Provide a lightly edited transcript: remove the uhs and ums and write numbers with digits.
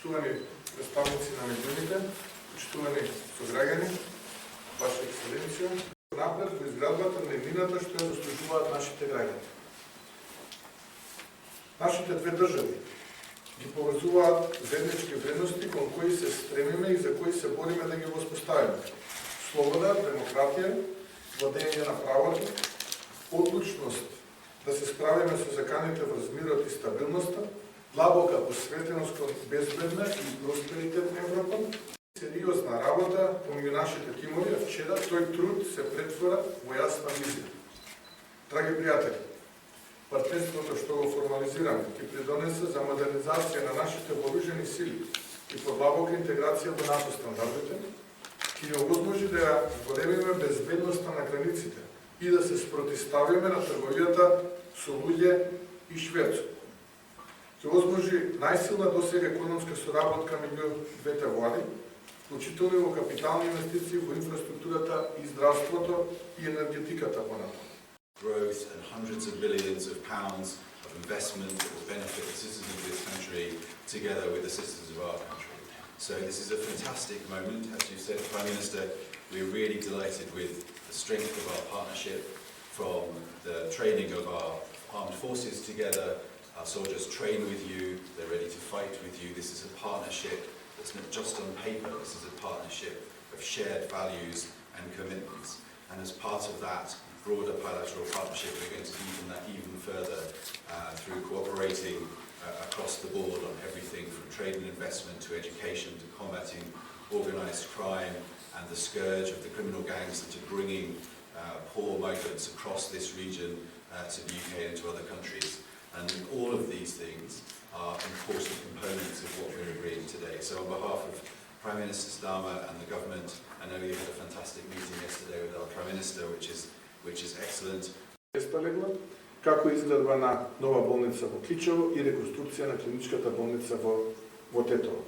почитувани представници на меѓуните, почитувани сограѓани, Ваша Екселенција, напред во изградбата на еднината што ја заслужуваат нашите граѓани. Нашите две држави ги поврзуваат заеднички вредности кон кои се стремиме и за кои се бориме да ги воспоставиме. Слобода, демократија, владење на правото, одлучност да се справиме со заканите врз мирот и стабилноста, длабока посветеност кон безбедна и просперитетна Европа, сериозна работа помеѓу нашите тимови, а вчера тој труд се претвора во јасна визија. Драги пријатели, партнерството што го формализираме ќе придонесе за модернизација на нашите вооружени сили и подлабока интеграција во НАТО стандардите, ќе ни овозможи да ја зголемиме безбедноста на границите и да се спротивставиме на трговијата со луѓе и шверцо. Ќе овозможи најсилна досега економска соработка меѓу двете влади, вклучително и во капитални инвестиции во инфраструктурата и здравството и енергетиката понатаму. Growth and hundreds of billions of pounds of investment that will benefit the citizens of this country together with the citizens of our country. So this is a fantastic moment. As you said, Prime Minister, we're really delighted with the strength of our partnership, from the training of our armed forces together. Our soldiers train with you, they're ready to fight with you. This is a partnership that's not just on paper, this is a partnership of shared values and commitments. And as part of that broader bilateral partnership, we're going to deepen that even further through cooperating across the board on everything from trade and investment to education to combating organised crime and the scourge of the criminal gangs that are bringing poor migrants across this region to the UK and to other countries. And all of these things are important components of what we're agreeing today. So on behalf of Prime Minister Starmer and the government, I know you had a fantastic meeting yesterday with our Prime Minister, which is excellent. Како изгледба на нова болница во Кличево и реконструкција на клиничката болница во Тетово.